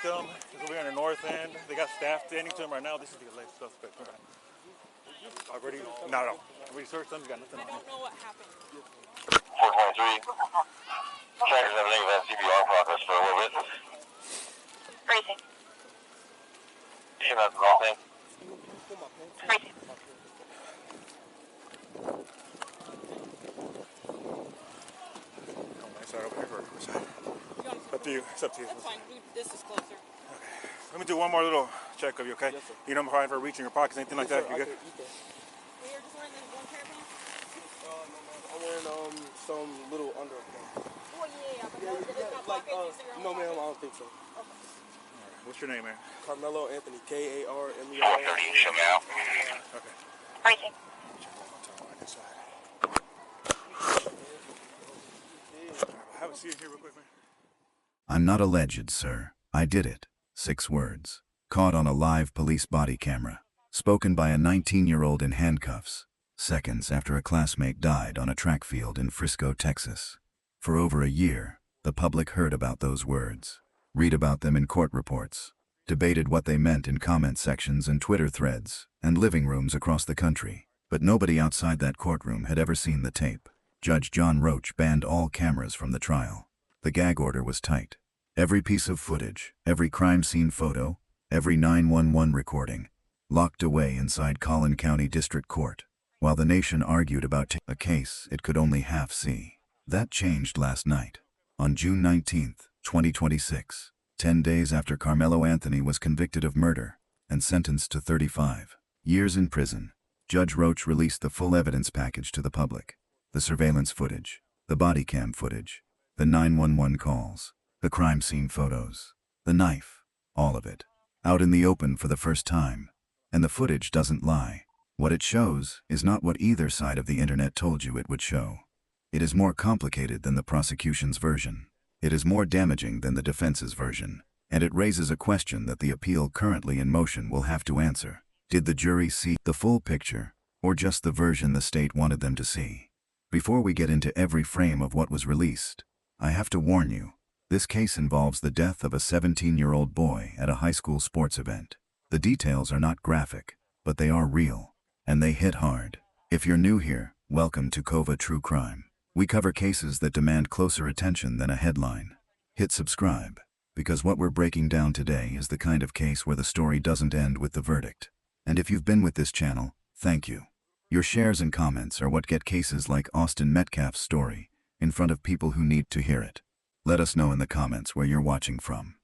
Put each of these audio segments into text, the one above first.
victim is over here on the north end. They got staff standing to him right now. This is the alleged suspect. Already? No. Already searched them. Got nothing on him. I don't know what happened. 423. Trackers have a negative CPR progress for a witness. Racing. You sure that's the wrong thing? Racing. Side over here or side? Up to you. It's up to you. That's fine. This is closer. Okay. Let me do one more little check of you, okay? Yes, sir. You don't mind for reaching your pockets, anything like that? You good? Well, you're just wearing this one pair of pants? I'm wearing some little underwear. Oh, yeah. But it's not Like, pockets. no, ma'am, I don't think so. Okay. What's your name, man? Karmelo Anthony, K-A-R-M-E-L-O. 430, show me out. Okay. Racing. Have a seat here real quick, man. I'm not alleged, sir. I did it. 6 words. Caught on a live police body camera. Spoken by a 19-year-old in handcuffs. Seconds after a classmate died on a track field in Frisco, Texas. For over a year, the public heard about those words. Read about them in court reports. Debated what they meant in comment sections and Twitter threads, and living rooms across the country. But nobody outside that courtroom had ever seen the tape. Judge John Roach banned all cameras from the trial. The gag order was tight. Every piece of footage, every crime scene photo, every 911 recording, locked away inside Collin County District Court, while the nation argued about a case it could only half see. That changed last night. On June 19, 2026, 10 days after Karmelo Anthony was convicted of murder and sentenced to 35 years in prison, Judge Roach released the full evidence package to the public. The surveillance footage, the body cam footage, the 911 calls, the crime scene photos, the knife, all of it, out in the open for the first time. And the footage doesn't lie. What it shows is not what either side of the internet told you it would show. It is more complicated than the prosecution's version. It is more damaging than the defense's version. And it raises a question that the appeal currently in motion will have to answer. Did the jury see the full picture, or just the version the state wanted them to see? Before we get into every frame of what was released, I have to warn you, this case involves the death of a 17-year-old boy at a high school sports event. The details are not graphic, but they are real, and they hit hard. If you're new here, welcome to Kova True Crime. We cover cases that demand closer attention than a headline. Hit subscribe, because what we're breaking down today is the kind of case where the story doesn't end with the verdict. And if you've been with this channel, thank you. Your shares and comments are what get cases like Austin Metcalf's story in front of people who need to hear it. Let us know in the comments where you're watching from.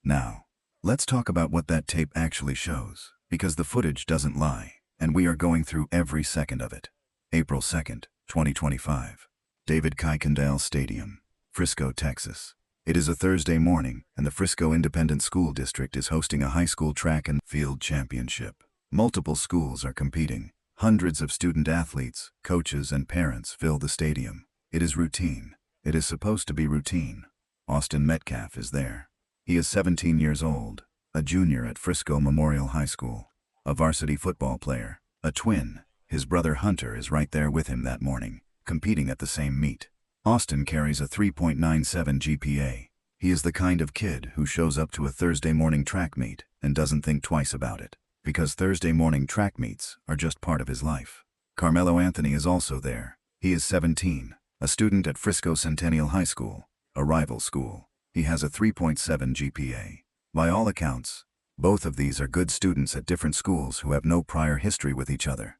Now, let's talk about what that tape actually shows, because the footage doesn't lie, and we are going through every second of it. April 2nd, 2025. David Kuykendall Stadium, Frisco, Texas. It is a Thursday morning, and the Frisco Independent School District is hosting a high school track and field championship. Multiple schools are competing. Hundreds of student athletes, coaches, and parents fill the stadium. It is routine. It is supposed to be routine. Austin Metcalf is there. He is 17 years old, a junior at Frisco Memorial High School, a varsity football player, a twin. His brother Hunter is right there with him that morning, competing at the same meet. Austin carries a 3.97 GPA. He is the kind of kid who shows up to a Thursday morning track meet and doesn't think twice about it, because Thursday morning track meets are just part of his life. Karmelo Anthony is also there. He is 17, a student at Frisco Centennial High School, a rival school. He has a 3.7 GPA. By all accounts, both of these are good students at different schools who have no prior history with each other.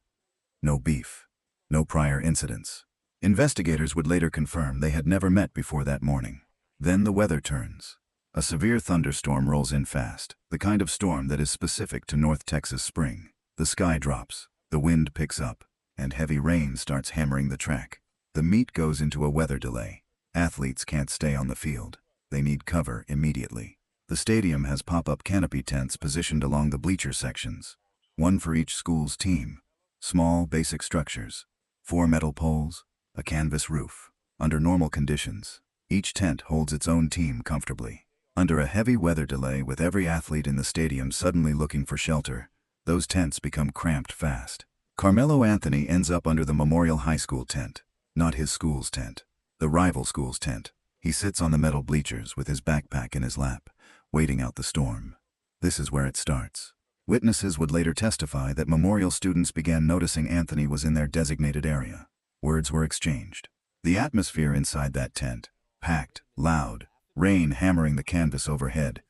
No beef. No prior incidents. Investigators would later confirm they had never met before that morning. Then the weather turns. A severe thunderstorm rolls in fast, the kind of storm that is specific to North Texas spring. The sky drops, the wind picks up, and heavy rain starts hammering the track. The meet goes into a weather delay. Athletes can't stay on the field. They need cover immediately. The stadium has pop-up canopy tents positioned along the bleacher sections, one for each school's team. Small, basic structures, 4 metal poles, a canvas roof. Under normal conditions, each tent holds its own team comfortably. Under a heavy weather delay, with every athlete in the stadium suddenly looking for shelter, those tents become cramped fast. Karmelo Anthony ends up under the Memorial High School tent, not his school's tent, the rival school's tent. He sits on the metal bleachers with his backpack in his lap, waiting out the storm. This is where it starts. Witnesses would later testify that memorial students began noticing Anthony was in their designated area. Words were exchanged. The atmosphere inside that tent, packed, loud, rain hammering the canvas overhead,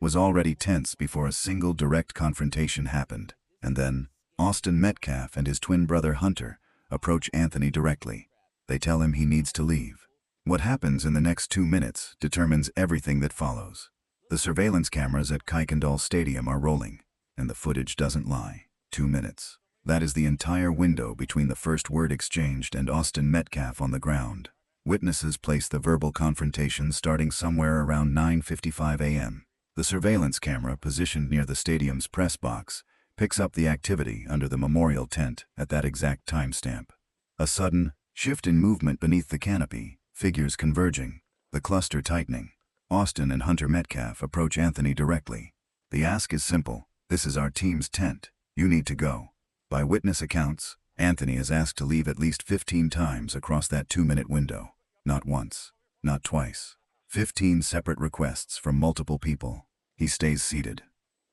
was already tense before a single direct confrontation happened. And then, Austin Metcalf and his twin brother Hunter approach Anthony directly. They tell him he needs to leave. What happens in the next 2 minutes determines everything that follows. The surveillance cameras at Kuykendall Stadium are rolling, and the footage doesn't lie. 2 minutes. That is the entire window between the first word exchanged and Austin Metcalf on the ground. Witnesses place the verbal confrontation starting somewhere around 9:55 a.m. The surveillance camera positioned near the stadium's press box picks up the activity under the memorial tent at that exact timestamp. A sudden shift in movement beneath the canopy, figures converging, the cluster tightening. Austin and Hunter Metcalf approach Anthony directly. The ask is simple. This is our team's tent. You need to go. By witness accounts, Anthony is asked to leave at least 15 times across that 2-minute window. Not once, not twice. 15 separate requests from multiple people. He stays seated,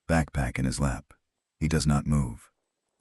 backpack in his lap. He does not move.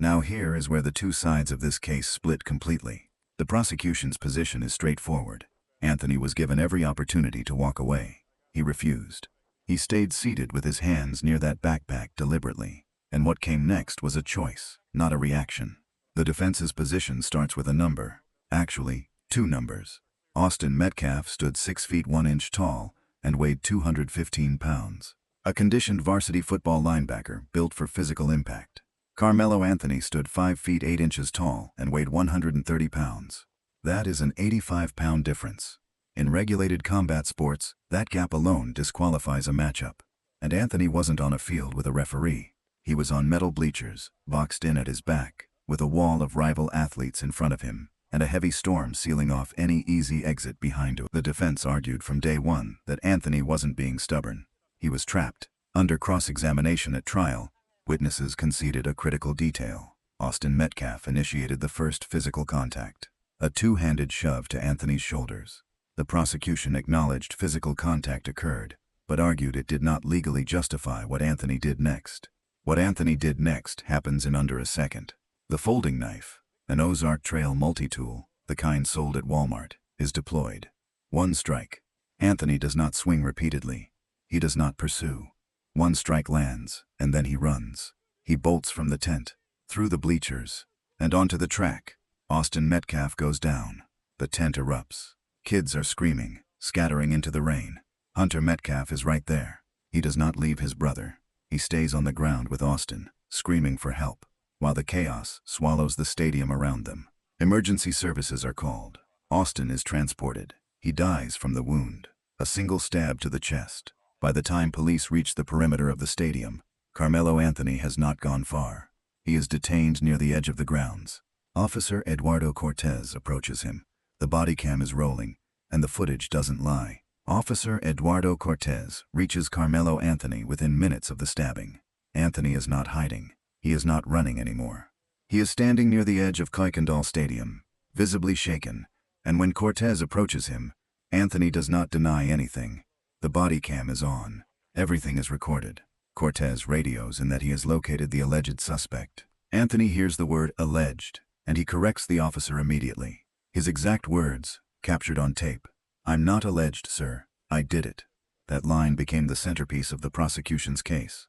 Now here is where the two sides of this case split completely. The prosecution's position is straightforward. Anthony was given every opportunity to walk away. He refused. He stayed seated with his hands near that backpack deliberately. And what came next was a choice, not a reaction. The defense's position starts with a number. Actually, 2 numbers. Austin Metcalf stood 6 feet 1 inch tall and weighed 215 pounds. A conditioned varsity football linebacker built for physical impact. Karmelo Anthony stood 5 feet 8 inches tall and weighed 130 pounds. That is an 85-pound difference. In regulated combat sports, that gap alone disqualifies a matchup. And Anthony wasn't on a field with a referee. He was on metal bleachers, boxed in at his back, with a wall of rival athletes in front of him, and a heavy storm sealing off any easy exit behind him. The defense argued from day one that Anthony wasn't being stubborn. He was trapped. Under cross-examination at trial, witnesses conceded a critical detail. Austin Metcalf initiated the first physical contact. A two-handed shove to Anthony's shoulders. The prosecution acknowledged physical contact occurred, but argued it did not legally justify what Anthony did next. What Anthony did next happens in under a second. The folding knife, an Ozark Trail multi-tool, the kind sold at Walmart, is deployed. 1 strike. Anthony does not swing repeatedly. He does not pursue. 1 strike lands, and then he runs. He bolts from the tent, through the bleachers, and onto the track. Austin Metcalf goes down. The tent erupts. Kids are screaming, scattering into the rain. Hunter Metcalf is right there. He does not leave his brother. He stays on the ground with Austin, screaming for help, while the chaos swallows the stadium around them. Emergency services are called. Austin is transported. He dies from the wound, a single stab to the chest. By the time police reach the perimeter of the stadium, Karmelo Anthony has not gone far. He is detained near the edge of the grounds. Officer Eduardo Cortez approaches him. The body cam is rolling, and the footage doesn't lie. Officer Eduardo Cortez reaches Karmelo Anthony within minutes of the stabbing. Anthony is not hiding. He is not running anymore. He is standing near the edge of Kuykendall Stadium, visibly shaken, and when Cortez approaches him, Anthony does not deny anything. The body cam is on. Everything is recorded. Cortez radios in that he has located the alleged suspect. Anthony hears the word alleged, and he corrects the officer immediately. His exact words, captured on tape. "I'm not alleged, sir. I did it." That line became the centerpiece of the prosecution's case.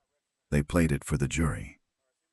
They played it for the jury.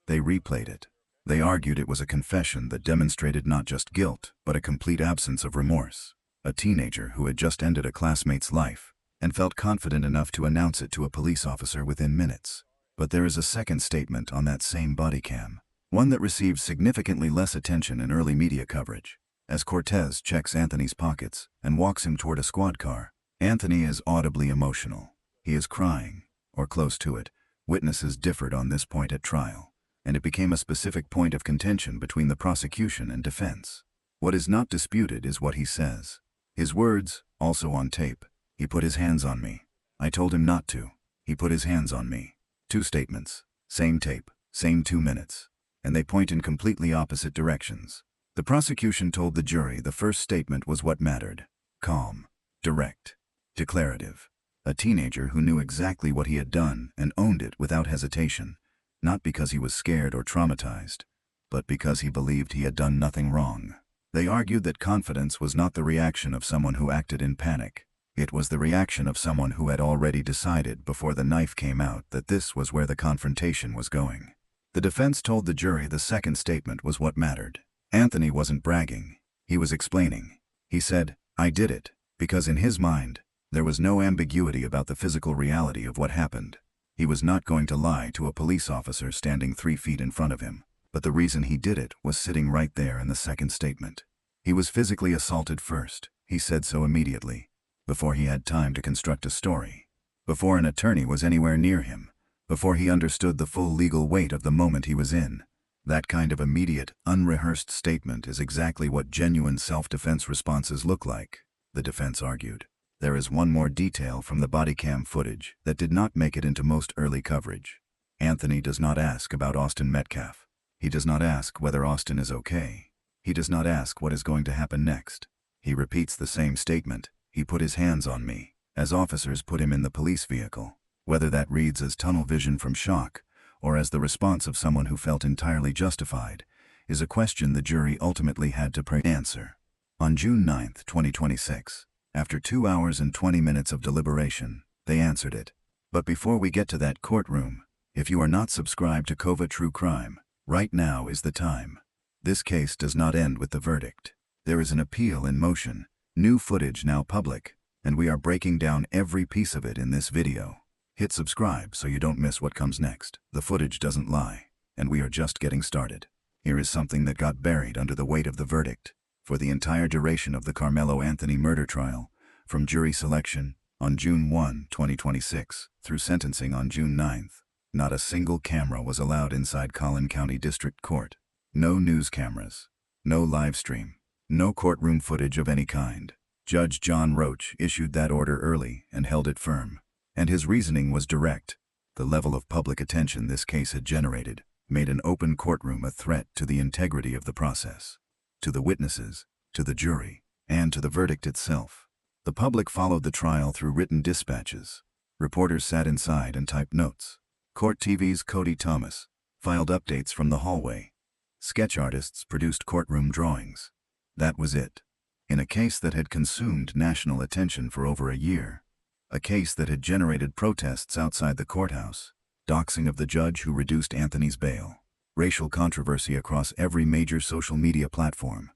They replayed it. They argued it was a confession that demonstrated not just guilt, but a complete absence of remorse. A teenager who had just ended a classmate's life and felt confident enough to announce it to a police officer within minutes. But there is a second statement on that same body cam, one that received significantly less attention in early media coverage. As Cortez checks Anthony's pockets and walks him toward a squad car, Anthony is audibly emotional. He is crying, or close to it. Witnesses differed on this point at trial, and it became a specific point of contention between the prosecution and defense. What is not disputed is what he says. His words, also on tape: "He put his hands on me. I told him not to. He put his hands on me." 2 statements, same tape, same 2 minutes, and they point in completely opposite directions. The prosecution told the jury the first statement was what mattered: calm, direct, declarative. A teenager who knew exactly what he had done and owned it without hesitation, not because he was scared or traumatized, but because he believed he had done nothing wrong. They argued that confidence was not the reaction of someone who acted in panic. It was the reaction of someone who had already decided before the knife came out that this was where the confrontation was going. The defense told the jury the second statement was what mattered. Anthony wasn't bragging. He was explaining. He said, "I did it," because in his mind, there was no ambiguity about the physical reality of what happened. He was not going to lie to a police officer standing 3 feet in front of him, but the reason he did it was sitting right there in the second statement. He was physically assaulted first. He said so immediately, before he had time to construct a story, before an attorney was anywhere near him, before he understood the full legal weight of the moment he was in. That kind of immediate, unrehearsed statement is exactly what genuine self-defense responses look like, the defense argued. There is one more detail from the bodycam footage that did not make it into most early coverage. Anthony does not ask about Austin Metcalf. He does not ask whether Austin is okay. He does not ask what is going to happen next. He repeats the same statement. "He put his hands on me," as officers put him in the police vehicle. Whether that reads as tunnel vision from shock, or as the response of someone who felt entirely justified, is a question the jury ultimately had to answer. On June 9, 2026, after 2 hours and 20 minutes of deliberation, they answered it. But before we get to that courtroom, if you are not subscribed to Kova True Crime, right now is the time. This case does not end with the verdict. There is an appeal in motion, new footage now public, and we are breaking down every piece of it in this video. Hit subscribe so you don't miss what comes next. The footage doesn't lie, and we are just getting started. Here is something that got buried under the weight of the verdict. For the entire duration of the Karmelo Anthony murder trial, from jury selection on June 1, 2026, through sentencing on June 9, not a single camera was allowed inside Collin County District Court. No news cameras, no live stream, no courtroom footage of any kind. Judge John Roach issued that order early and held it firm. And his reasoning was direct. The level of public attention this case had generated made an open courtroom a threat to the integrity of the process, to the witnesses, to the jury, and to the verdict itself. The public followed the trial through written dispatches. Reporters sat inside and typed notes. Court TV's Cody Thomas filed updates from the hallway. Sketch artists produced courtroom drawings. That was it. In a case that had consumed national attention for over a year, a case that had generated protests outside the courthouse, doxing of the judge who reduced Anthony's bail, racial controversy across every major social media platform,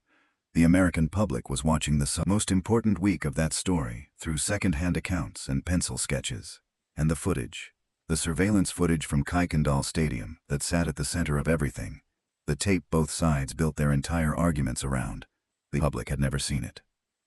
the American public was watching the most important week of that story through second-hand accounts and pencil sketches. And the footage, the surveillance footage from Kuykendall Stadium that sat at the center of everything, the tape both sides built their entire arguments around. The public had never seen it.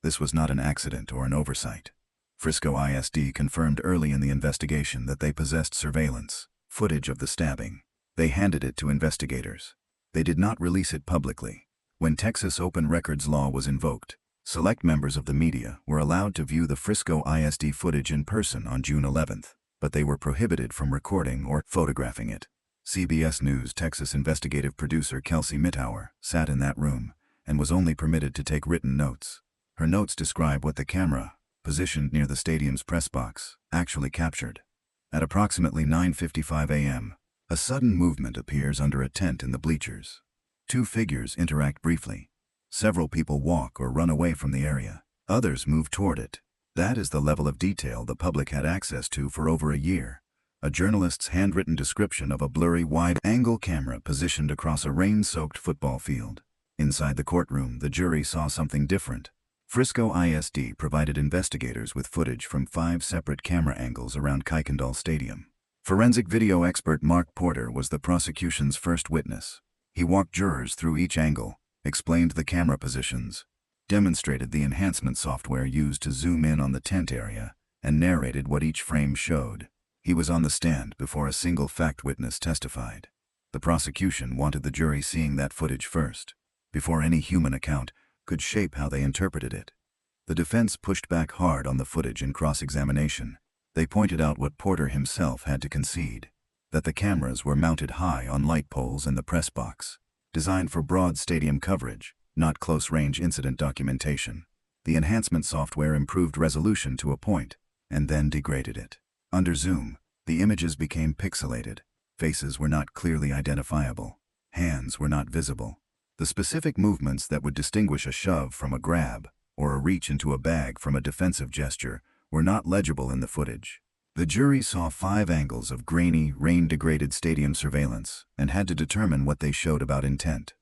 This was not an accident or an oversight. Frisco ISD confirmed early in the investigation that they possessed surveillance footage of the stabbing. They handed it to investigators. They did not release it publicly. When Texas open records law was invoked, select members of the media were allowed to view the Frisco ISD footage in person on June 11th, but they were prohibited from recording or photographing it. CBS News Texas investigative producer Kelsey Mittauer sat in that room and was only permitted to take written notes. Her notes describe what the camera, positioned near the stadium's press box, actually captured. At approximately 9:55 a.m., a sudden movement appears under a tent in the bleachers. Two figures interact briefly. Several people walk or run away from the area. Others move toward it. That is the level of detail the public had access to for over a year. A journalist's handwritten description of a blurry wide-angle camera positioned across a rain-soaked football field. Inside the courtroom, the jury saw something different. Frisco ISD provided investigators with footage from 5 separate camera angles around Kuykendall Stadium. Forensic video expert Mark Porter was the prosecution's first witness. He walked jurors through each angle, explained the camera positions, demonstrated the enhancement software used to zoom in on the tent area, and narrated what each frame showed. He was on the stand before a single fact witness testified. The prosecution wanted the jury seeing that footage first, before any human account could shape how they interpreted it. The defense pushed back hard on the footage in cross-examination. They pointed out what Porter himself had to concede, that the cameras were mounted high on light poles in the press box, designed for broad stadium coverage, not close-range incident documentation. The enhancement software improved resolution to a point, and then degraded it. Under zoom, the images became pixelated. Faces were not clearly identifiable. Hands were not visible. The specific movements that would distinguish a shove from a grab or a reach into a bag from a defensive gesture were not legible in the footage. The jury saw 5 angles of grainy, rain-degraded stadium surveillance and had to determine what they showed about intent.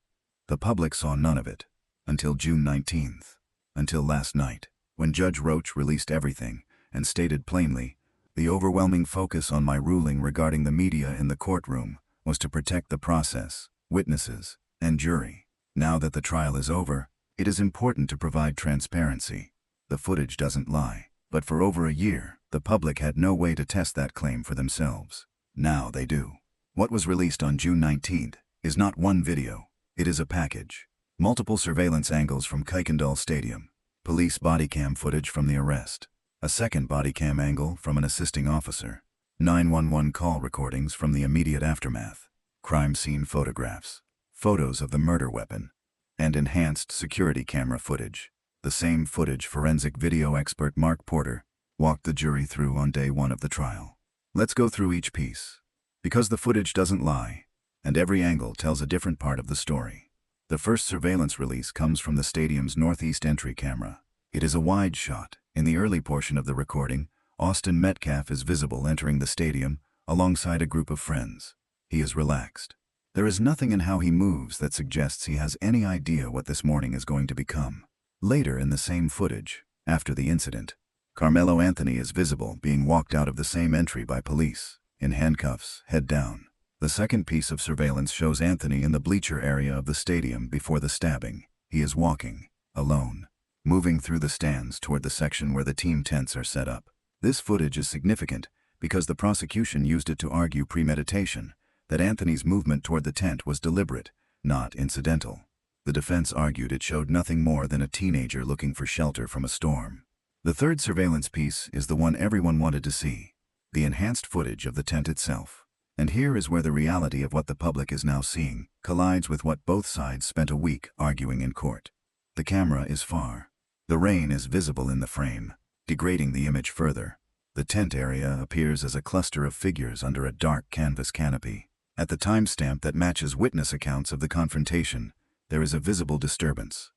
The public saw none of it until June 19th, until last night, when Judge Roach released everything and stated plainly, "The overwhelming focus on my ruling regarding the media in the courtroom was to protect the process, witnesses, and jury. Now that the trial is over, it is important to provide transparency. The footage doesn't lie. But for over a year, the public had no way to test that claim for themselves. Now they do. What was released on June 19th is not one video. It is a package. Multiple surveillance angles from Kuykendall Stadium. Police bodycam footage from the arrest. A second bodycam angle from an assisting officer. 911 call recordings from the immediate aftermath. Crime scene photographs. Photos of the murder weapon. And enhanced security camera footage. The same footage forensic video expert Mark Porter walked the jury through on day 1 of the trial. Let's go through each piece. Because the footage doesn't lie, and every angle tells a different part of the story. The first surveillance release comes from the stadium's northeast entry camera. It is a wide shot. In the early portion of the recording, Austin Metcalf is visible entering the stadium alongside a group of friends. He is relaxed. There is nothing in how he moves that suggests he has any idea what this morning is going to become. Later in the same footage, after the incident, Karmelo Anthony is visible being walked out of the same entry by police, in handcuffs, head down. The second piece of surveillance shows Anthony in the bleacher area of the stadium before the stabbing. He is walking, alone, moving through the stands toward the section where the team tents are set up. This footage is significant because the prosecution used it to argue premeditation, that Anthony's movement toward the tent was deliberate, not incidental. The defense argued it showed nothing more than a teenager looking for shelter from a storm. The third surveillance piece is the one everyone wanted to see, the enhanced footage of the tent itself. And here is where the reality of what the public is now seeing collides with what both sides spent a week arguing in court. The camera is far. The rain is visible in the frame, degrading the image further. The tent area appears as a cluster of figures under a dark canvas canopy. At the timestamp that matches witness accounts of the confrontation, there is a visible disturbance,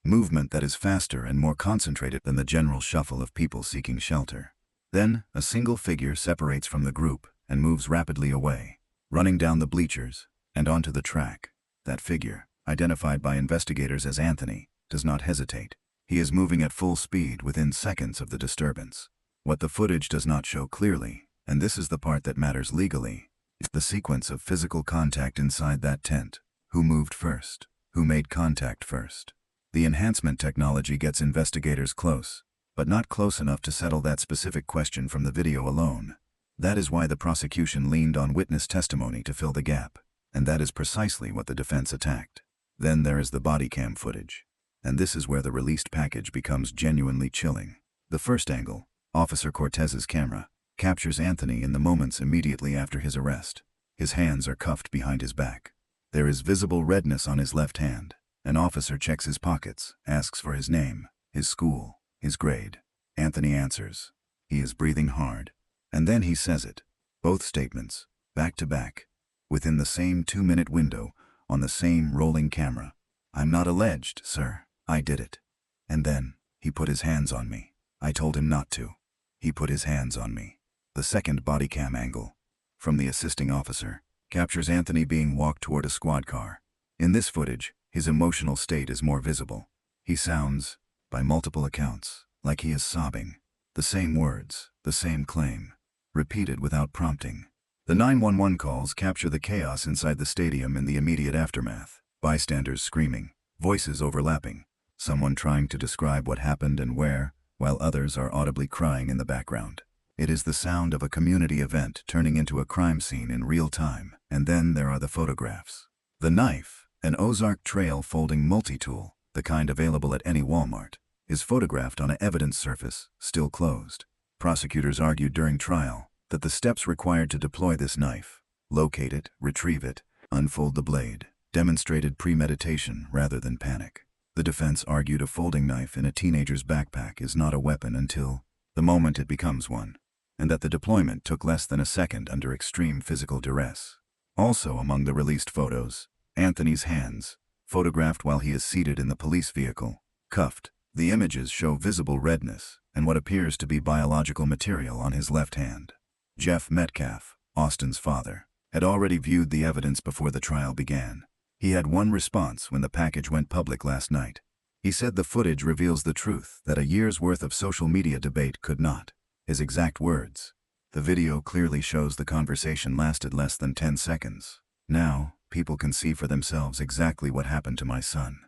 movement that is faster and more concentrated than the general shuffle of people seeking shelter. Then, a single figure separates from the group and moves rapidly away, running down the bleachers and onto the track. That figure, identified by investigators as Anthony, does not hesitate. He is moving at full speed within seconds of the disturbance. What the footage does not show clearly, and this is the part that matters legally, is the sequence of physical contact inside that tent. Who moved first? Who made contact first? The enhancement technology gets investigators close, but not close enough to settle that specific question from the video alone. That is why the prosecution leaned on witness testimony to fill the gap, and that is precisely what the defense attacked. Then there is the body cam footage, and this is where the released package becomes genuinely chilling. The first angle, Officer Cortez's camera, captures Anthony in the moments immediately after his arrest. His hands are cuffed behind his back. There is visible redness on his left hand. An officer checks his pockets, asks for his name, his school, his grade. Anthony answers. He is breathing hard. And then he says it. Both statements, back to back, within the same 2-minute window, on the same rolling camera. "I'm not alleged, sir. I did it." And then, "He put his hands on me. I told him not to. He put his hands on me." The second body cam angle, from the assisting officer, captures Anthony being walked toward a squad car. In this footage, his emotional state is more visible. He sounds, by multiple accounts, like he is sobbing. The same words, the same claim, repeated without prompting. The 911 calls capture the chaos inside the stadium in the immediate aftermath. Bystanders screaming, voices overlapping, someone trying to describe what happened and where, while others are audibly crying in the background. It is the sound of a community event turning into a crime scene in real time. And then there are the photographs. The knife, an Ozark Trail folding multi-tool, the kind available at any Walmart, is photographed on an evidence surface, still closed. Prosecutors argued during trial that the steps required to deploy this knife, locate it, retrieve it, unfold the blade, demonstrated premeditation rather than panic. The defense argued a folding knife in a teenager's backpack is not a weapon until the moment it becomes one, and that the deployment took less than a second under extreme physical duress. Also among the released photos, Anthony's hands, photographed while he is seated in the police vehicle, cuffed. The images show visible redness and what appears to be biological material on his left hand. Jeff Metcalf, Austin's father, had already viewed the evidence before the trial began. He had one response when the package went public last night. He said the footage reveals the truth that a year's worth of social media debate could not. His exact words. The video clearly shows the conversation lasted less than 10 seconds. Now, people can see for themselves exactly what happened to my son.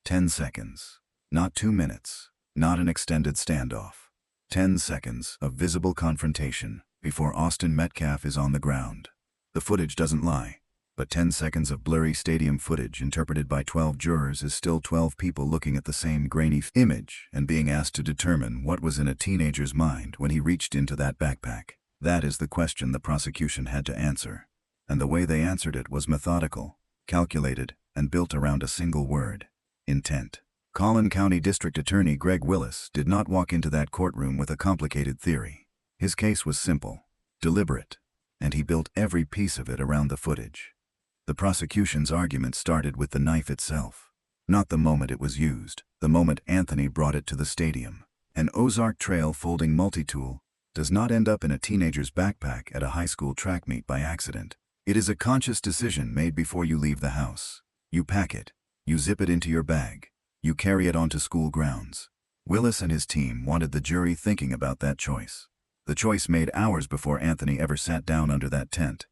10 seconds. Not 2 minutes. Not an extended standoff. 10 seconds of visible confrontation before Austin Metcalf is on the ground. The footage doesn't lie, but 10 seconds of blurry stadium footage interpreted by 12 jurors is still 12 people looking at the same grainy image and being asked to determine what was in a teenager's mind when he reached into that backpack. That is the question the prosecution had to answer. And the way they answered it was methodical, calculated, and built around a single word: intent. Collin County District Attorney Greg Willis did not walk into that courtroom with a complicated theory. His case was simple, deliberate, and he built every piece of it around the footage. The prosecution's argument started with the knife itself, not the moment it was used, the moment Anthony brought it to the stadium. An Ozark Trail folding multi-tool does not end up in a teenager's backpack at a high school track meet by accident. It is a conscious decision made before you leave the house. You pack it, you zip it into your bag, you carry it onto school grounds. Willis and his team wanted the jury thinking about that choice. The choice made hours before Anthony ever sat down under that tent,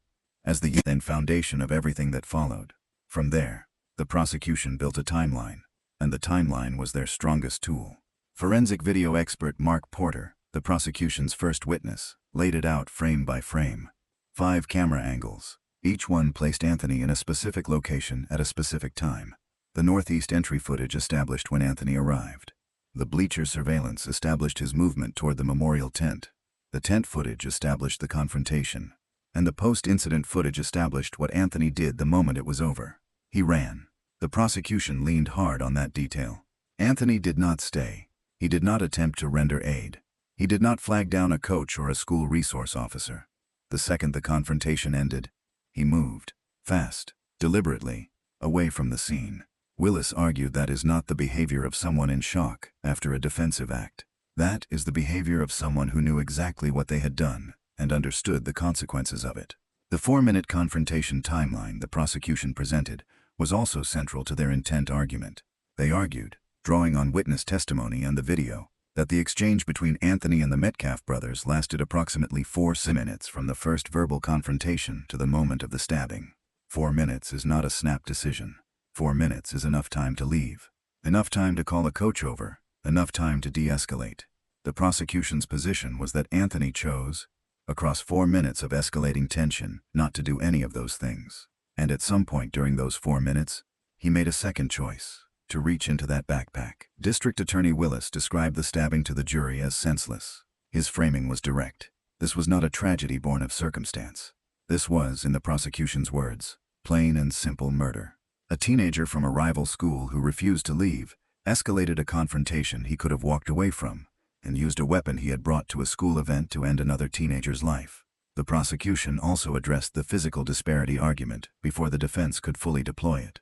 as the then foundation of everything that followed. From there, the prosecution built a timeline, and the timeline was their strongest tool. Forensic video expert Mark Porter, the prosecution's first witness, laid it out frame by frame. 5 camera angles, each one placed Anthony in a specific location at a specific time. The northeast entry footage established when Anthony arrived. The bleacher surveillance established his movement toward the memorial tent. The tent footage established the confrontation. And the post-incident footage established what Anthony did the moment it was over. He ran. The prosecution leaned hard on that detail. Anthony did not stay. He did not attempt to render aid. He did not flag down a coach or a school resource officer. The second the confrontation ended, he moved, fast, deliberately, away from the scene. Willis argued that is not the behavior of someone in shock after a defensive act. That is the behavior of someone who knew exactly what they had done and understood the consequences of it. The 4-minute confrontation timeline the prosecution presented was also central to their intent argument. They argued, drawing on witness testimony and the video, that the exchange between Anthony and the Metcalf brothers lasted approximately 4 minutes from the first verbal confrontation to the moment of the stabbing. 4 minutes is not a snap decision. 4 minutes is enough time to leave. Enough time to call a coach over. Enough time to de-escalate. The prosecution's position was that Anthony chose, across 4 minutes of escalating tension, not to do any of those things. And at some point during those 4 minutes, he made a second choice: to reach into that backpack. District Attorney Willis described the stabbing to the jury as senseless. His framing was direct. This was not a tragedy born of circumstance. This was, in the prosecution's words, plain and simple murder. A teenager from a rival school who refused to leave escalated a confrontation he could have walked away from and used a weapon he had brought to a school event to end another teenager's life. The prosecution also addressed the physical disparity argument before the defense could fully deploy it.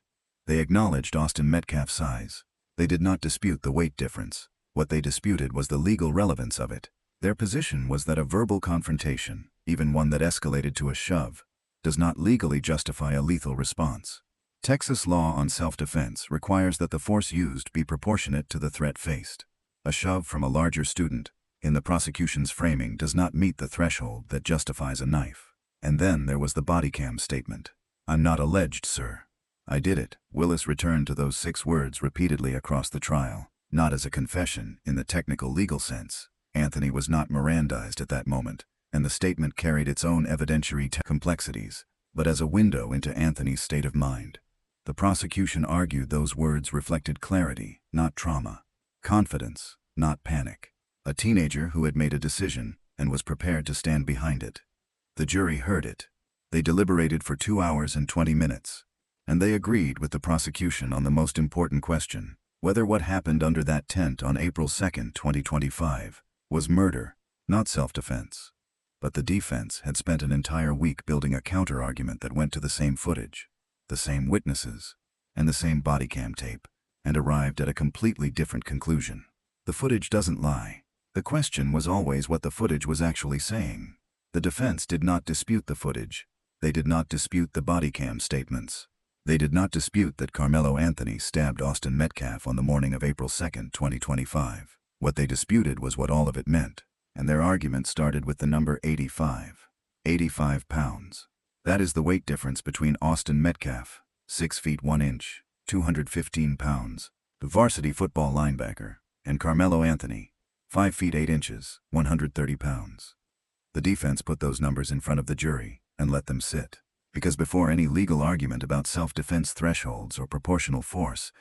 They acknowledged Austin Metcalf's size. They did not dispute the weight difference. What they disputed was the legal relevance of it. Their position was that a verbal confrontation, even one that escalated to a shove, does not legally justify a lethal response. Texas law on self-defense requires that the force used be proportionate to the threat faced. A shove from a larger student, in the prosecution's framing, does not meet the threshold that justifies a knife. And then there was the bodycam statement. "I'm not alleged, sir. I did it." Willis returned to those 6 words repeatedly across the trial, not as a confession in the technical legal sense. Anthony was not Mirandized at that moment, and the statement carried its own evidentiary complexities, but as a window into Anthony's state of mind. The prosecution argued those words reflected clarity, not trauma, confidence, not panic. A teenager who had made a decision and was prepared to stand behind it. The jury heard it. They deliberated for 2 hours and 20 minutes, and they agreed with the prosecution on the most important question: whether what happened under that tent on April 2, 2025, was murder not self-defense. But the defense had spent an entire week building a counter-argument that went to the same footage, the same witnesses, and the same body cam tape, and arrived at a completely different conclusion. The footage doesn't lie. The question was always what the footage was actually saying. The defense did not dispute the footage. They did not dispute the body cam statements. They did not dispute that Karmelo Anthony stabbed Austin Metcalf on the morning of April 2, 2025. What they disputed was what all of it meant, and their argument started with the number 85. 85 pounds. That is the weight difference between Austin Metcalf, 6 feet 1 inch, 215 pounds, the varsity football linebacker, and Karmelo Anthony, 5 feet 8 inches, 130 pounds. The defense put those numbers in front of the jury and let them sit, because before any legal argument about self-defense thresholds or proportional force,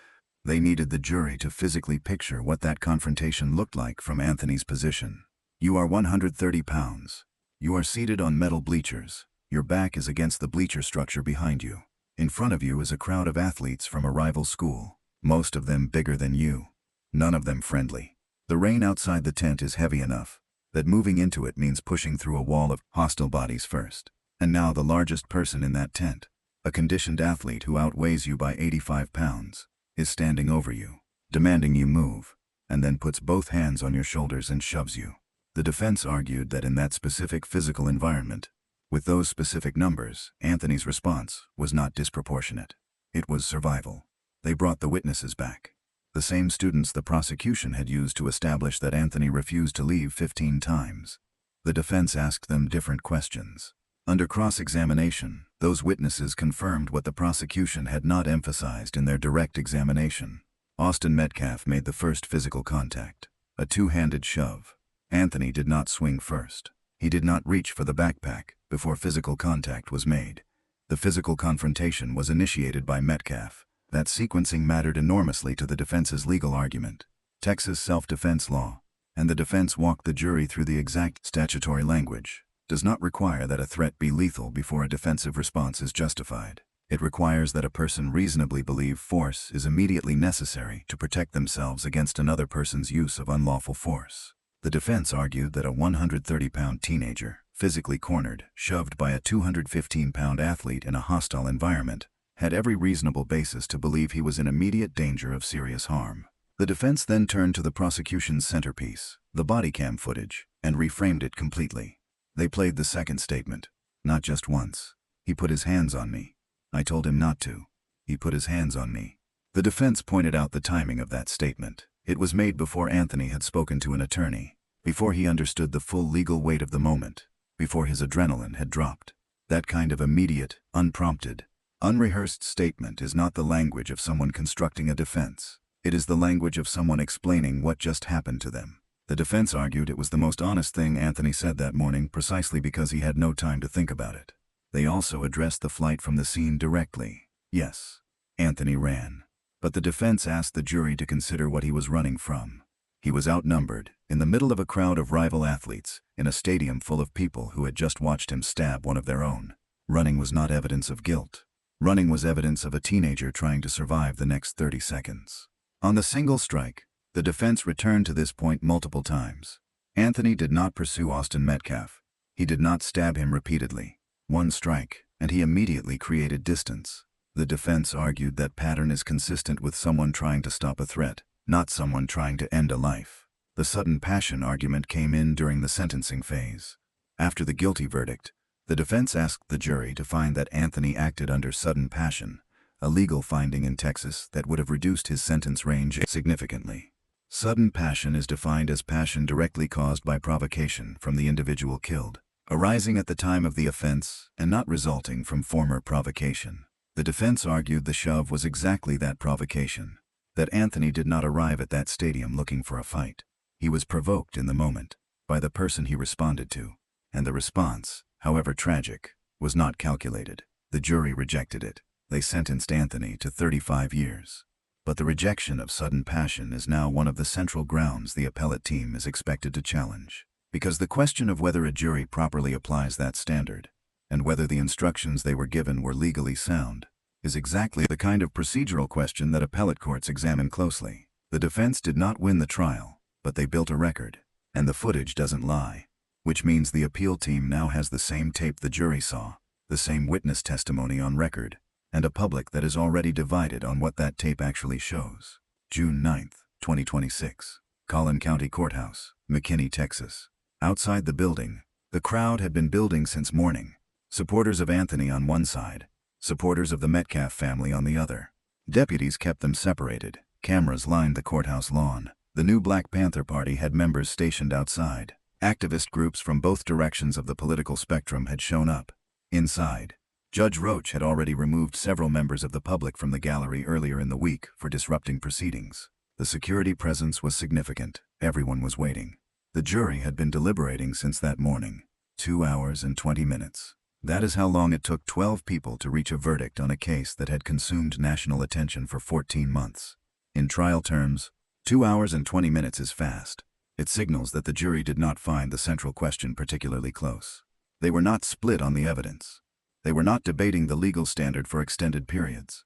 they needed the jury to physically picture what that confrontation looked like from Anthony's position. You are 130 pounds. You are seated on metal bleachers. Your back is against the bleacher structure behind you. In front of you is a crowd of athletes from a rival school, most of them bigger than you, none of them friendly. The rain outside the tent is heavy enough that moving into it means pushing through a wall of hostile bodies first. And now the largest person in that tent, a conditioned athlete who outweighs you by 85 pounds, is standing over you, demanding you move, and then puts both hands on your shoulders and shoves you. The defense argued that in that specific physical environment, with those specific numbers, Anthony's response was not disproportionate. It was survival. They brought the witnesses back. The same students the prosecution had used to establish that Anthony refused to leave 15 times. The defense asked them different questions. Under cross-examination, those witnesses confirmed what the prosecution had not emphasized in their direct examination. Austin Metcalf made the first physical contact, a two-handed shove. Anthony did not swing first. He did not reach for the backpack before physical contact was made. The physical confrontation was initiated by Metcalf. That sequencing mattered enormously to the defense's legal argument. Texas self-defense law, and the defense walked the jury through the exact statutory language, does not require that a threat be lethal before a defensive response is justified. It requires that a person reasonably believe force is immediately necessary to protect themselves against another person's use of unlawful force. The defense argued that a 130-pound teenager, physically cornered, shoved by a 215-pound athlete in a hostile environment, had every reasonable basis to believe he was in immediate danger of serious harm. The defense then turned to the prosecution's centerpiece, the body cam footage, and reframed it completely. They played the second statement, not just once. He put his hands on me. I told him not to. He put his hands on me. The defense pointed out the timing of that statement. It was made before Anthony had spoken to an attorney, before he understood the full legal weight of the moment, before his adrenaline had dropped. That kind of immediate, unprompted, unrehearsed statement is not the language of someone constructing a defense. It is the language of someone explaining what just happened to them. The defense argued it was the most honest thing Anthony said that morning precisely because he had no time to think about it. They also addressed the flight from the scene directly. Yes, Anthony ran. But the defense asked the jury to consider what he was running from. He was outnumbered, in the middle of a crowd of rival athletes, in a stadium full of people who had just watched him stab one of their own. Running was not evidence of guilt. Running was evidence of a teenager trying to survive the next 30 seconds. On the single strike, the defense returned to this point multiple times. Anthony did not pursue Austin Metcalf. He did not stab him repeatedly. One strike, and he immediately created distance. The defense argued that pattern is consistent with someone trying to stop a threat, not someone trying to end a life. The sudden passion argument came in during the sentencing phase. After the guilty verdict, the defense asked the jury to find that Anthony acted under sudden passion, a legal finding in Texas that would have reduced his sentence range significantly. Sudden passion is defined as passion directly caused by provocation from the individual killed, arising at the time of the offense and not resulting from former provocation. The defense argued the shove was exactly that provocation, that Anthony did not arrive at that stadium looking for a fight. He was provoked in the moment by the person he responded to, and the response, however tragic, was not calculated. The jury rejected it. They sentenced Anthony to 35 years. But the rejection of sudden passion is now one of the central grounds the appellate team is expected to challenge, because the question of whether a jury properly applies that standard, and whether the instructions they were given were legally sound, is exactly the kind of procedural question that appellate courts examine closely. The defense did not win the trial, but they built a record, and the footage doesn't lie. which means the appeal team now has the same tape the jury saw, the same witness testimony on record, and a public that is already divided on what that tape actually shows. June 9, 2026. Collin County Courthouse, McKinney, Texas. Outside the building, the crowd had been building since morning. Supporters of Anthony on one side, supporters of the Metcalf family on the other. Deputies kept them separated. Cameras lined the courthouse lawn. The new Black Panther Party had members stationed outside. Activist groups from both directions of the political spectrum had shown up. Inside, Judge Roach had already removed several members of the public from the gallery earlier in the week for disrupting proceedings. The security presence was significant. Everyone was waiting. The jury had been deliberating since that morning. 2 hours and 20 minutes. That is how long it took 12 people to reach a verdict on a case that had consumed national attention for 14 months. In trial terms, 2 hours and 20 minutes is fast. It signals that the jury did not find the central question particularly close. They were not split on the evidence. They were not debating the legal standard for extended periods.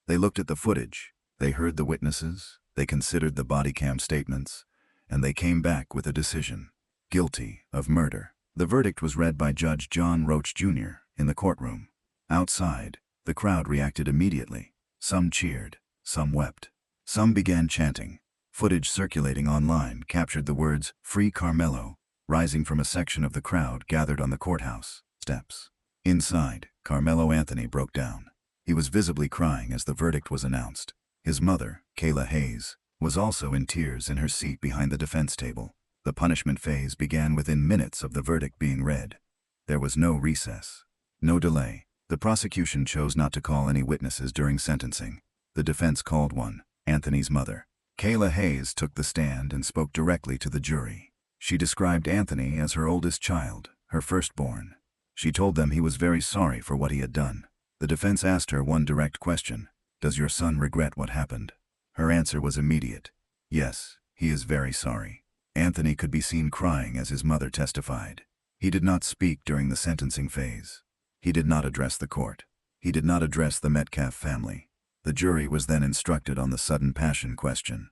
They looked at the footage, they heard the witnesses, they considered the body cam statements, and they came back with a decision. Guilty of murder. The verdict was read by Judge John Roach Jr. in the courtroom. Outside, the crowd reacted immediately. Some cheered, some wept. Some began chanting. Footage circulating online captured the words, "Free Karmelo," rising from a section of the crowd gathered on the courthouse steps. Inside, Karmelo Anthony broke down. He was visibly crying as the verdict was announced. His mother, Kayla Hayes, was also in tears in her seat behind the defense table. The punishment phase began within minutes of the verdict being read. There was no recess, no delay. The prosecution chose not to call any witnesses during sentencing. The defense called one, Anthony's mother. Kayla Hayes took the stand and spoke directly to the jury. She described Anthony as her oldest child, her firstborn. She told them he was very sorry for what he had done. The defense asked her one direct question: "Does your son regret what happened?" Her answer was immediate. Yes, he is very sorry. Anthony could be seen crying as his mother testified. He did not speak during the sentencing phase. He did not address the court. He did not address the Metcalf family. The jury was then instructed on the sudden passion question,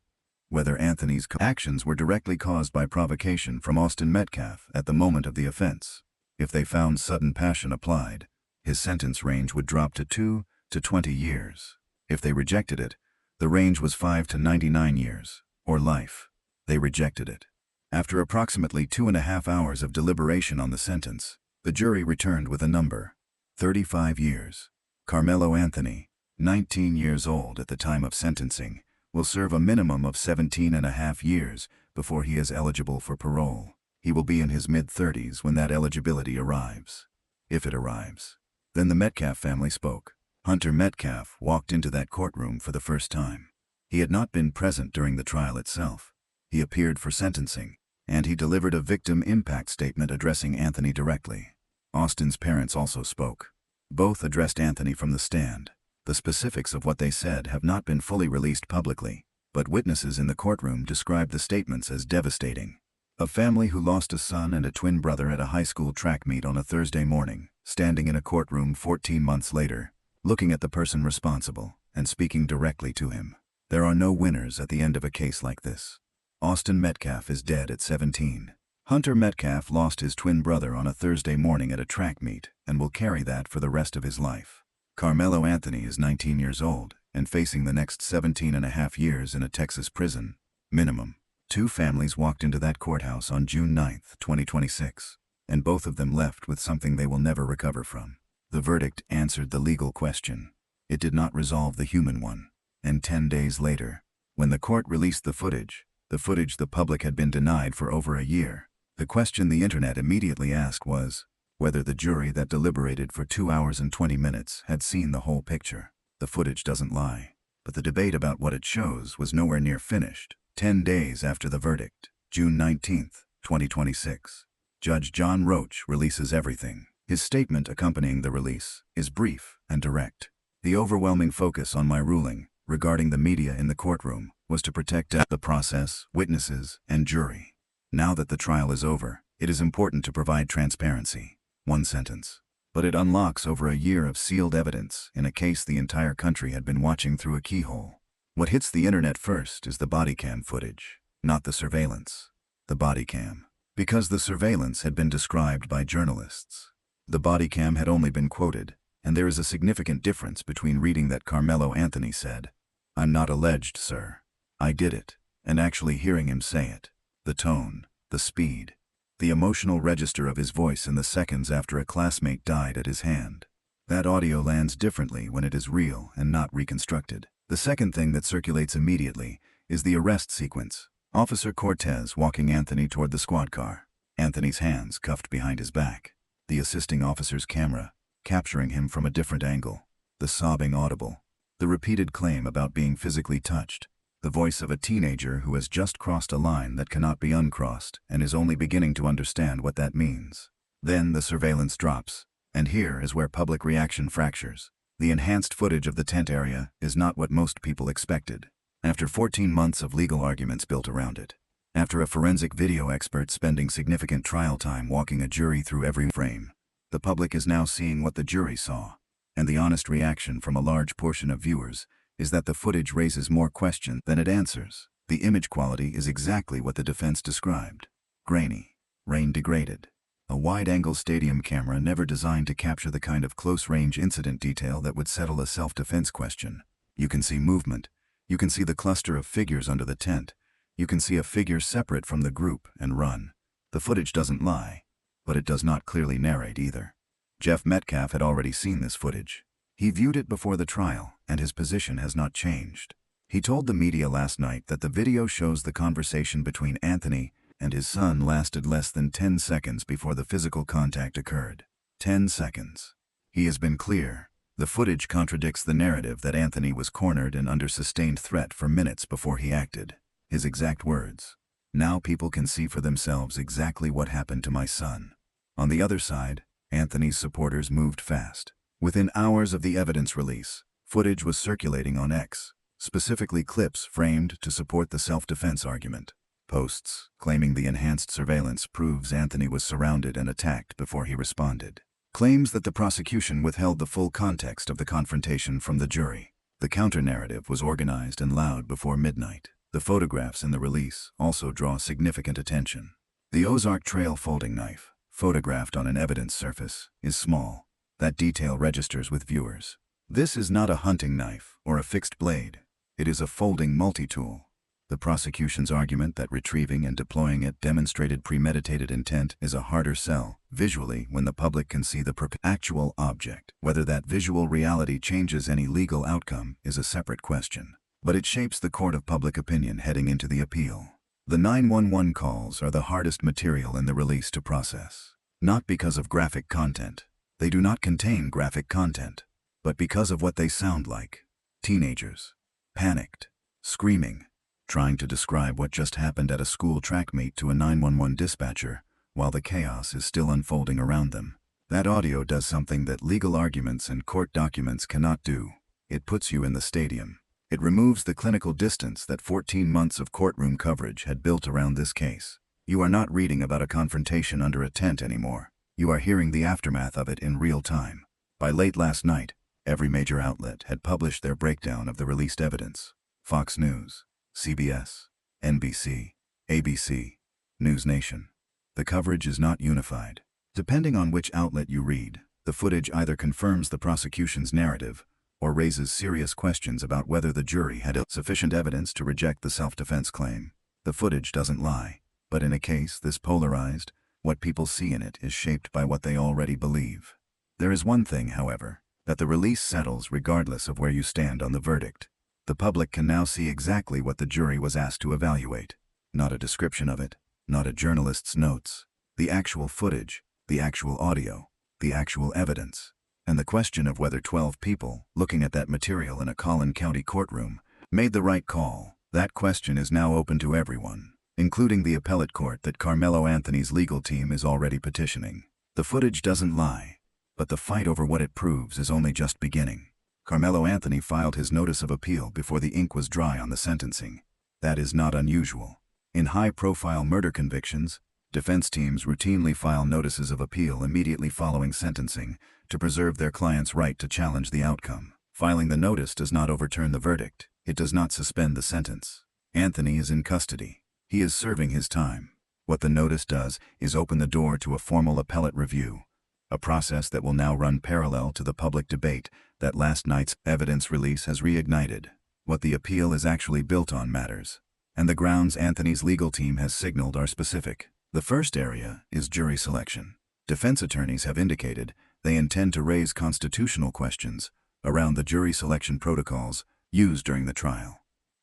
whether Anthony's actions were directly caused by provocation from Austin Metcalf at the moment of the offense. If they found sudden passion applied, his sentence range would drop to 2 to 20 years. If they rejected it, the range was 5 to 99 years, or life. They rejected it. After approximately 2.5 hours of deliberation on the sentence, the jury returned with a number: 35 years. Karmelo Anthony, 19 years old at the time of sentencing, will serve a minimum of 17.5 years before he is eligible for parole. He will be in his mid-30s when that eligibility arrives. If it arrives. Then the Metcalf family spoke. Hunter Metcalf walked into that courtroom for the first time. He had not been present during the trial itself. He appeared for sentencing, and he delivered a victim impact statement addressing Anthony directly. Austin's parents also spoke. Both addressed Anthony from the stand. The specifics of what they said have not been fully released publicly, but witnesses in the courtroom described the statements as devastating. A family who lost a son and a twin brother at a high school track meet on a Thursday morning, standing in a courtroom 14 months later, looking at the person responsible and speaking directly to him. There are no winners at the end of a case like this. Austin Metcalf is dead at 17. Hunter Metcalf lost his twin brother on a Thursday morning at a track meet and will carry that for the rest of his life. Karmelo Anthony is 19 years old and facing the next 17.5 years in a Texas prison, minimum. Two families walked into that courthouse on June 9, 2026, and both of them left with something they will never recover from. The verdict answered the legal question. It did not resolve the human one. And 10 days later, when the court released the footage the public had been denied for over a year, the question the internet immediately asked was whether the jury that deliberated for 2 hours and 20 minutes had seen the whole picture. The footage doesn't lie, but the debate about what it shows was nowhere near finished. 10 days after the verdict, June 19, 2026, Judge John Roach releases everything. His statement accompanying the release is brief and direct. The overwhelming focus on my ruling regarding the media in the courtroom was to protect the process, witnesses, and jury. Now that the trial is over, it is important to provide transparency. One sentence. But it unlocks over a year of sealed evidence in a case the entire country had been watching through a keyhole. What hits the internet first is the body cam footage, not the surveillance. The body cam. because the surveillance had been described by journalists. The body cam had only been quoted, and there is a significant difference between reading that Karmelo Anthony said, "I'm not alleged, sir. I did it," and actually hearing him say it. The tone, the speed, the emotional register of his voice in the seconds after a classmate died at his hand. That audio lands differently when it is real and not reconstructed. The second thing that circulates immediately is the arrest sequence. Officer Cortez walking Anthony toward the squad car. Anthony's hands cuffed behind his back. The assisting officer's camera, capturing him from a different angle. The sobbing audible. The repeated claim about being physically touched. The voice of a teenager who has just crossed a line that cannot be uncrossed and is only beginning to understand what that means. Then the surveillance drops, and here is where public reaction fractures. The enhanced footage of the tent area is not what most people expected. After 14 months of legal arguments built around it, after a forensic video expert spending significant trial time walking a jury through every frame, the public is now seeing what the jury saw, and the honest reaction from a large portion of viewers is that the footage raises more questions than it answers. The image quality is exactly what the defense described. Grainy, rain-degraded. A wide-angle stadium camera never designed to capture the kind of close-range incident detail that would settle a self-defense question. You can see movement. You can see the cluster of figures under the tent. You can see a figure separate from the group and run. The footage doesn't lie, but it does not clearly narrate either. Jeff Metcalf had already seen this footage. He viewed it before the trial, and his position has not changed. He told the media last night that the video shows the conversation between Anthony and his son lasted less than 10 seconds before the physical contact occurred. 10 seconds. He has been clear. The footage contradicts the narrative that Anthony was cornered and under sustained threat for minutes before he acted. His exact words. "Now people can see for themselves exactly what happened to my son." On the other side, Anthony's supporters moved fast. Within hours of the evidence release, footage was circulating on X, specifically clips framed to support the self-defense argument. Posts claiming the enhanced surveillance proves Anthony was surrounded and attacked before he responded. Claims that the prosecution withheld the full context of the confrontation from the jury. The counter-narrative was organized and loud before midnight. The photographs in the release also draw significant attention. The Ozark Trail folding knife, photographed on an evidence surface, is small. That detail registers with viewers. This is not a hunting knife or a fixed blade. It is a folding multi-tool. The prosecution's argument that retrieving and deploying it demonstrated premeditated intent is a harder sell, visually, when the public can see the actual object. Whether that visual reality changes any legal outcome is a separate question, but it shapes the court of public opinion heading into the appeal. The 911 calls are the hardest material in the release to process. Not because of graphic content. They do not contain graphic content, but because of what they sound like. Teenagers. Panicked. Screaming. Trying to describe what just happened at a school track meet to a 911 dispatcher, while the chaos is still unfolding around them. That audio does something that legal arguments and court documents cannot do. It puts you in the stadium. It removes the clinical distance that 14 months of courtroom coverage had built around this case. You are not reading about a confrontation under a tent anymore. You are hearing the aftermath of it in real time. By late last night, every major outlet had published their breakdown of the released evidence. Fox News, CBS, NBC, ABC, News Nation. The coverage is not unified. Depending on which outlet you read, the footage either confirms the prosecution's narrative or raises serious questions about whether the jury had sufficient evidence to reject the self-defense claim. The footage doesn't lie, but in a case this polarized, what people see in it is shaped by what they already believe. There is one thing, however, that the release settles regardless of where you stand on the verdict. The public can now see exactly what the jury was asked to evaluate. Not a description of it, not a journalist's notes. The actual footage, the actual audio, the actual evidence. And the question of whether 12 people, looking at that material in a Collin County courtroom, made the right call, that question is now open to everyone, including the appellate court that Karmelo Anthony's legal team is already petitioning. The footage doesn't lie, but the fight over what it proves is only just beginning. Karmelo Anthony filed his notice of appeal before the ink was dry on the sentencing. That is not unusual. In high-profile murder convictions, defense teams routinely file notices of appeal immediately following sentencing to preserve their client's right to challenge the outcome. Filing the notice does not overturn the verdict. It does not suspend the sentence. Anthony is in custody. He is serving his time. What the notice does is open the door to a formal appellate review, a process that will now run parallel to the public debate that last night's evidence release has reignited. What the appeal is actually built on matters, and the grounds Anthony's legal team has signaled are specific. The first area is jury selection. Defense attorneys have indicated they intend to raise constitutional questions around the jury selection protocols used during the trial.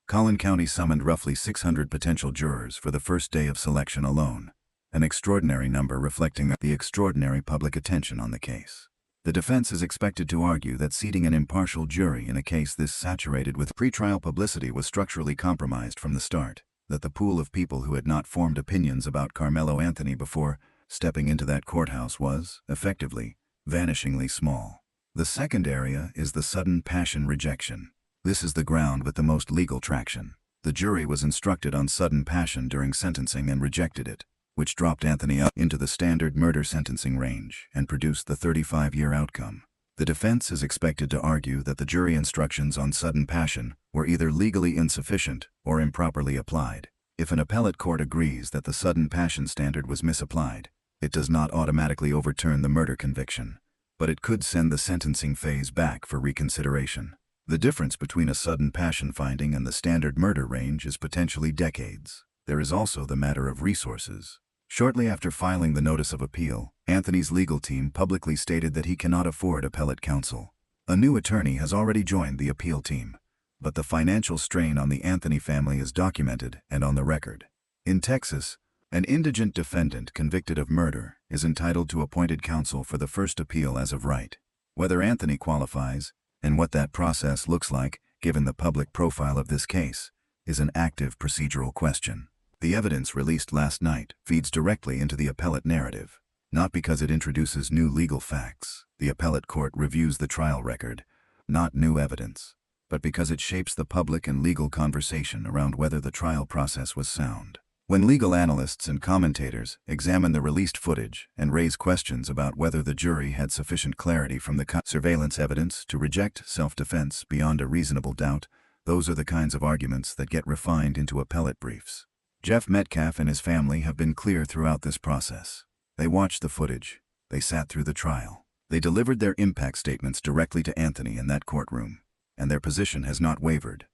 Collin County summoned roughly 600 potential jurors for the first day of selection alone, an extraordinary number reflecting the extraordinary public attention on the case. The defense is expected to argue that seating an impartial jury in a case this saturated with pretrial publicity was structurally compromised from the start, that the pool of people who had not formed opinions about Karmelo Anthony before stepping into that courthouse was, effectively, vanishingly small. The second area is the sudden passion rejection. This is the ground with the most legal traction. The jury was instructed on sudden passion during sentencing and rejected it, which dropped Anthony up into the standard murder sentencing range and produced the 35-year outcome. The defense is expected to argue that the jury instructions on sudden passion were either legally insufficient or improperly applied. If an appellate court agrees that the sudden passion standard was misapplied, it does not automatically overturn the murder conviction, but it could send the sentencing phase back for reconsideration. The difference between a sudden passion finding and the standard murder range is potentially decades. There is also the matter of resources. Shortly after filing the notice of appeal, Anthony's legal team publicly stated that he cannot afford appellate counsel. A new attorney has already joined the appeal team, but the financial strain on the Anthony family is documented and on the record. In Texas, an indigent defendant convicted of murder is entitled to appointed counsel for the first appeal as of right. Whether Anthony qualifies, and what that process looks like, given the public profile of this case, is an active procedural question. The evidence released last night feeds directly into the appellate narrative, not because it introduces new legal facts. The appellate court reviews the trial record, not new evidence, but because it shapes the public and legal conversation around whether the trial process was sound. When legal analysts and commentators examine the released footage and raise questions about whether the jury had sufficient clarity from the surveillance evidence to reject self-defense beyond a reasonable doubt, those are the kinds of arguments that get refined into appellate briefs. Jeff Metcalf and his family have been clear throughout this process. They watched the footage. They sat through the trial. They delivered their impact statements directly to Anthony in that courtroom, and their position has not wavered.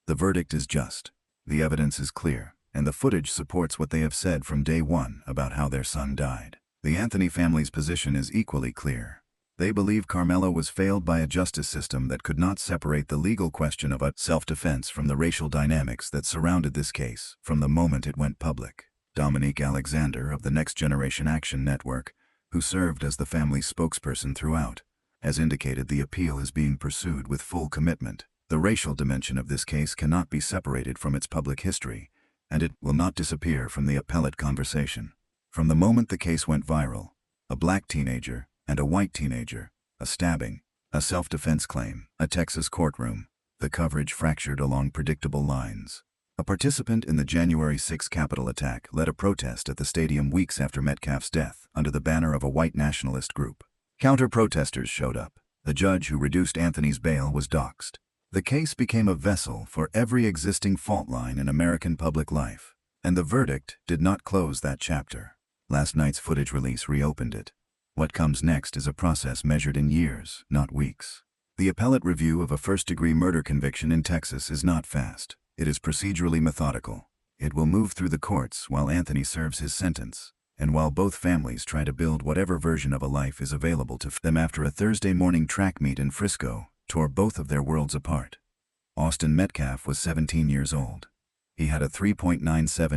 The verdict is just. The evidence is clear, and the footage supports what they have said from day one about how their son died. The Anthony family's position is equally clear. They believe Karmelo was failed by a justice system that could not separate the legal question of self-defense from the racial dynamics that surrounded this case from the moment it went public. Dominique Alexander of the Next Generation Action Network, who served as the family's spokesperson throughout, has indicated the appeal is being pursued with full commitment. The racial dimension of this case cannot be separated from its public history, and it will not disappear from the appellate conversation. From the moment the case went viral, a black teenager and a white teenager, a stabbing, a self-defense claim, a Texas courtroom, the coverage fractured along predictable lines. A participant in the January 6 Capitol attack led a protest at the stadium weeks after Metcalf's death under the banner of a white nationalist group. Counter-protesters showed up. The judge who reduced Anthony's bail was doxxed. The case became a vessel for every existing fault line in American public life, and the verdict did not close that chapter. Last night's footage release reopened it. What comes next is a process measured in years, not weeks. The appellate review of a first-degree murder conviction in Texas is not fast. It is procedurally methodical. It will move through the courts while Anthony serves his sentence, and while both families try to build whatever version of a life is available to them after a Thursday morning track meet in Frisco tore both of their worlds apart. Austin Metcalf was 17 years old. He had a 3.97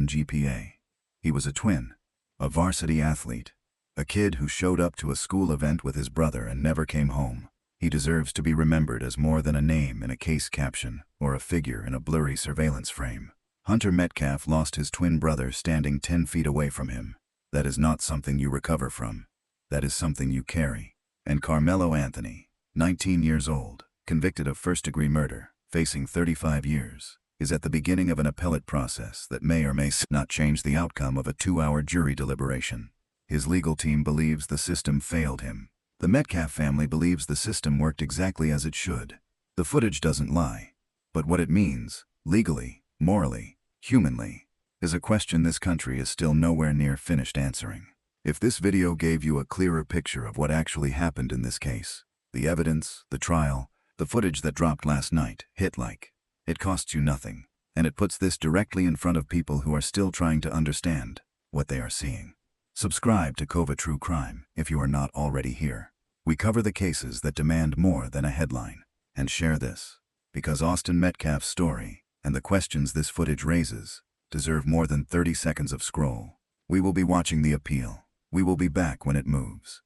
GPA. He was a twin, a varsity athlete, a kid who showed up to a school event with his brother and never came home. He deserves to be remembered as more than a name in a case caption or a figure in a blurry surveillance frame. Hunter Metcalf lost his twin brother standing 10 feet away from him. That is not something you recover from. That is something you carry. And Karmelo Anthony, 19 years old, convicted of first-degree murder, facing 35 years, is at the beginning of an appellate process that may or may not change the outcome of a 2-hour jury deliberation. His legal team believes the system failed him. The Metcalf family believes the system worked exactly as it should. The footage doesn't lie, but what it means, legally, morally, humanly, is a question this country is still nowhere near finished answering. If this video gave you a clearer picture of what actually happened in this case, the evidence, the trial, the footage that dropped last night, hit like. It costs you nothing, and it puts this directly in front of people who are still trying to understand what they are seeing. Subscribe to Kova True Crime if you are not already here. We cover the cases that demand more than a headline. And share this, because Austin Metcalf's story and the questions this footage raises deserve more than 30 seconds of scroll. We will be watching the appeal. We will be back when it moves.